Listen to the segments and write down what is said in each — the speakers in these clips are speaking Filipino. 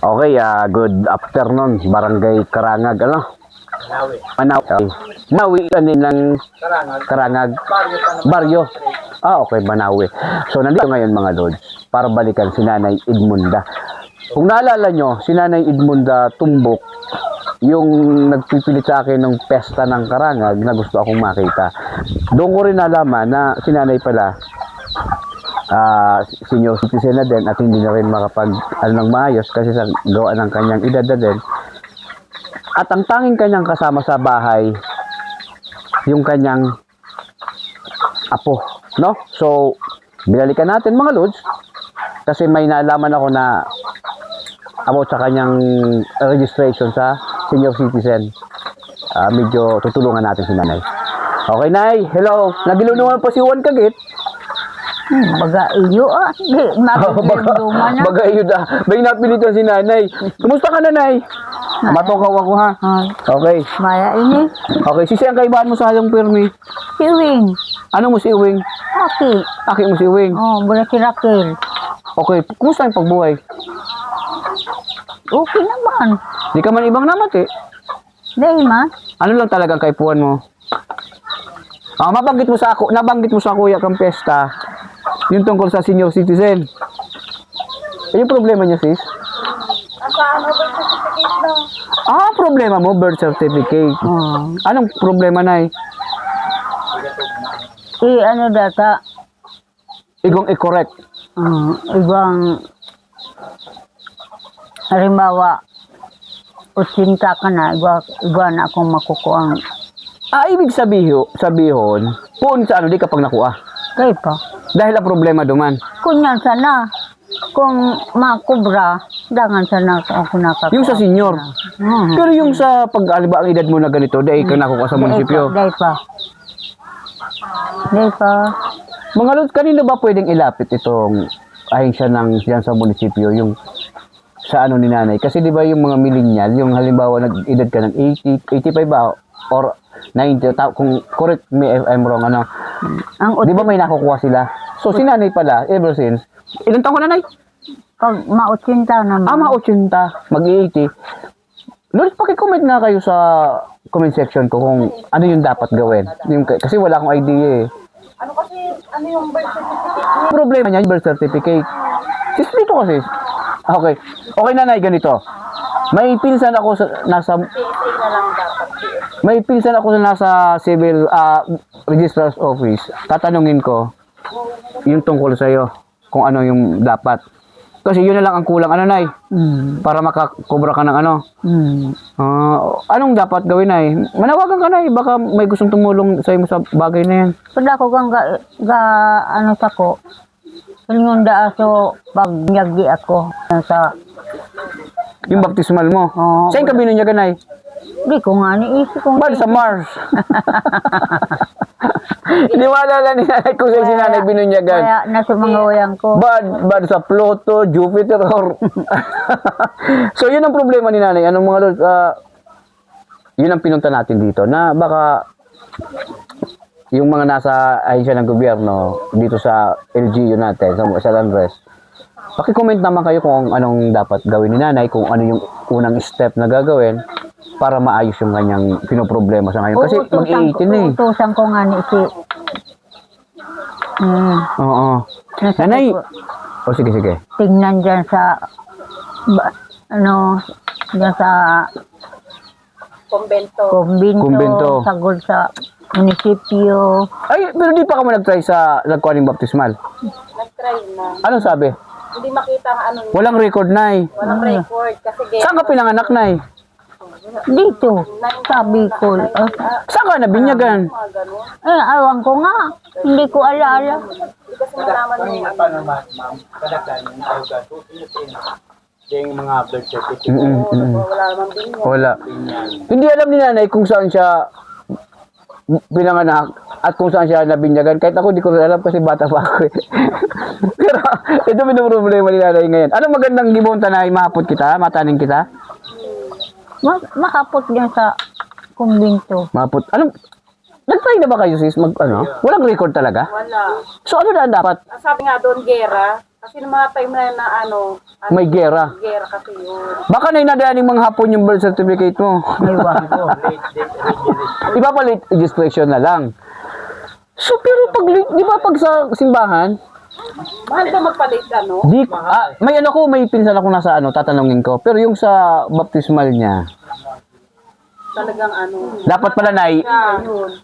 Okay, good afternoon, Barangay Karangag, ano? Manawi. Manawi kanin ng Karangag. Baryo. Okay, Manawi. So, nandito ngayon mga Lods, para balikan si Nanay Edmunda. Kung naalala nyo, si Nanay Edmunda Tumbok, yung nagpipilit sa akin ng pesta ng Karangag na gusto akong makita. Doon ko rin nalaman na si Nanay pala, senior citizen na din at hindi na rin makapag ng maayos kasi sa gawa ng kanyang edad na din. At ang tanging kanyang kasama sa bahay yung kanyang apo, no? So binalikan natin mga Lods kasi may nalaman ako na about sa kanyang registration sa senior citizen. Medyo tutulungan natin si Nanay. Okay, Nay, hello. Nagilunungan po si Juan Kagit. Baga iyo Baga iyo da. May napilitan si Nanay. Kumusta ka, Nanay? Matukaw ako ha. Okay. Maya ini. Okay, sisi ang kaibahan mo sa halong pirmi. Si Wing. Ano mo si Iwing? Aki. Aki mo si Iwing. Bula si Raquel. Okay, kumusta ang pagbuhay? Okay naman. Di ka man ibang namat eh. Dahil ma. Ano lang talagang kaipuan mo? Nabanggit mo sa kuya kang pesta. Yung tungkol sa senior citizen. Yung problema niya, sis? Birth certificate daw. Problema mo, birth certificate. Anong problema, Nay? Ano data? Igong i-correct. Ibang halimbawa, usinta ka na, iba na akong makukuha. Ibig sabihon, puun sa ano di kapag nakuha. Kaya pa. Dahil ang problema duman. Kunyan sana, kung makubra, dangan sana ako nakakuha. Yung sa senior. Pero yung sa pag-aliba ang edad mo na ganito, dahil ka nakuha sa munisipyo. Dahil pa. Mga Lods, kanino ba pwedeng ilapit itong ahensya ng diyan sa munisipyo, yung sa ano ni Nanay? Kasi di ba yung mga millennial, yung halimbawa nag-edad ka ng 80, 85 ba, or 90, kung correct me if I'm wrong, ano? Di ba may nakukuha sila? So si Nanay pala, ever since, ilang taon ko, Nanay? Pag ma-80 naman. Ma-80, mag-80. Lods, pakicomment nga kayo sa comment section ko kung ano yung dapat gawin. Kasi wala akong idea eh. Ano yung birth certificate? Problema niya, yung birth certificate. Sis, dito kasi. Okay. Okay, Nanay, ganito. May pinsan ako sa nasa civil registrar's office. Tatanungin ko yung tungkol sa iyo kung ano yung dapat. Kasi yun na lang ang kulang, ano, Nay? Para makakobra ka ng ano. Anong dapat gawin, Nay? Manawagan ka, Nay. Baka may gustong tumulong sa iyo sa bagay na yan. Pada ko kang ano sa ko. Yung aso pag nyagi ako sa Yung baptismal mo. Saan ka binunyagan, Nay? Di ko nga niisip kung Bad sa Mars. Hindi maalala ni Nanay kung saan si Nanay binunyagan. Kaya nasa mga wayang ko. Bad sa Pluto, Jupiter, or... So, yun ang problema ni Nanay. Anong mga Lods? Yun ang pinunta natin dito. Na baka yung mga nasa ahensya ng gobyerno dito sa LGU natin, sa Landres, paki-comment naman kayo kung anong dapat gawin ni Nanay, kung ano yung unang step na gagawin para maayos yung kanyang pinoproblema sa ngayon. Kasi mag-18 eh. Utusan ko nga ni si... Oo. Nanay! Sige. Tingnan dyan sa... dyan sa... Kumbento. Sagol sa munisipyo. Ay, pero di pa ka mo nag-try sa nagkuhaning baptismal? Nag-try na. Anong sabi? Hindi makita ang ano. Walang record, Nay. Walang record. Kasi Saan ka pinanganak, Nay? Dito. Sabi ko. Saan ka nabinyagan? Awan ko nga. Hindi ko alaala. hindi kasi malaman mo yung Paano ma'am, kadagdan yung ayugan, yung mga birth certificate. wala namang binya. Wala. Hindi alam ni Nanay kung saan siya pinanganak at kung saan siya nabinyagan. Kahit ako, di ko alam kasi bata pa ako eh. Pero ito yung problema ni Nanay ngayon. Anong magandang gibon, Tanay? Mahapot kita? Mataning kita? Makapot din sa kumbento. Mahapot. Anong... Nag-try na ba kayo, sis? Walang record talaga? Wala. So ano na dapat? Ang sabi nga doon, gera, Kasi ng mga time na ano May gera. gera kasi yun. Baka na inadaan ng mga hapon yung birth certificate mo. Ewan ko. Late date registration. Ipapalit registration na lang. So, pero pag, di ba pag sa simbahan, Mahal ba magpalit ano? may ano ko, may pinsan ako nasa ano, tatanungin ko. Pero yung sa baptismal niya, Talagang ano. dapat pala na Yun.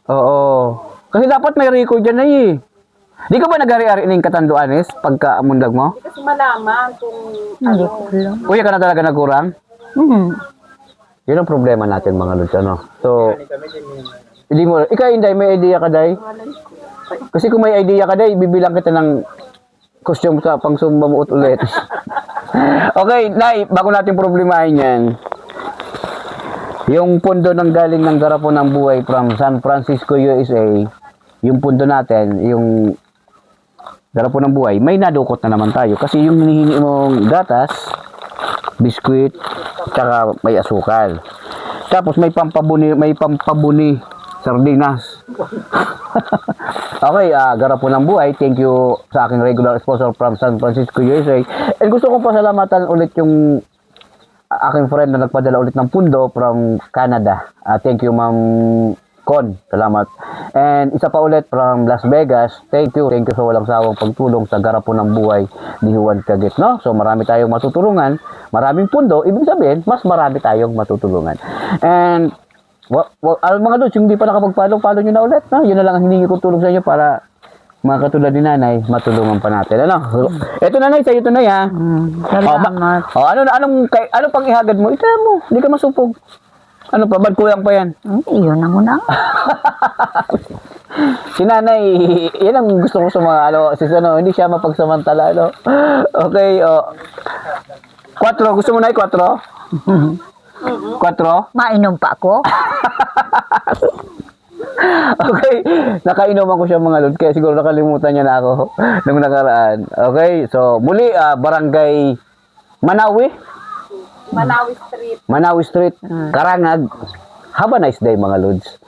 oo. Kasi dapat may record dyan na eh. Di ka ba nag-ari-ari ng katanduanes pagka amundag mo? Hindi kasi malaman kung Hindi ano. ko alam. Kuya ka na talaga nagkurang? Yun ang problema natin mga lods, ano. So, Kami din yung hindi mo, ikaw Inday, may idea ka Day? Kasi kung may idea ka Day, bibilang kita ng costume sa pang sumbamuot ulit. Okay, Nay, bago natin problemahin yan. Yung pundo ng galing ng garapon ng buhay from San Francisco, USA, yung pundo natin, yung garapon ng buhay, may nadukot na naman tayo. Kasi yung hinihingi mong gatas, biskwit, tsaka may asukal. Tapos may pampabuni sardinas. Okay, garapon ng buhay. Thank you sa aking regular sponsor from San Francisco, USA. And gusto kong pasalamatan ulit yung aking friend na nagpadala ulit ng pundo from Canada. Thank you, Ma'am Con. Salamat. And isa pa ulit from Las Vegas. Thank you. Thank you sa walang sawang pagtulong sa garapon ng buhay ni Juan Cagit, no? So marami tayong matutulungan. Maraming pundo. Ibig sabihin, mas marami tayong matutulungan. And mga dudes, yung di pa nakapag-follow nyo na ulit, no? Yun na lang ang hiningi ko tulong sa inyo para mga katulad ni Nanay, matulungan pa natin. Ano? Ito Nanay, sa'yo ito na ha. Salamat. Anong pang ihagad mo? Ito mo, hindi ka masupog. Ano pa, bad kuyang pa yan? Yun na muna. Si Nanay, yan ang gusto ko sa mga, hindi siya mapagsamantala, Okay, 4, gusto mo na 4? 4? Mainom pa ako. Okay, nakainuman ko siya mga lord, kaya siguro nakalimutan niya na ako nung nakaraan. Okay, so muli, Barangay Manawi, Manawi Street. Manawi Street, Karangag. Have a nice day mga lods.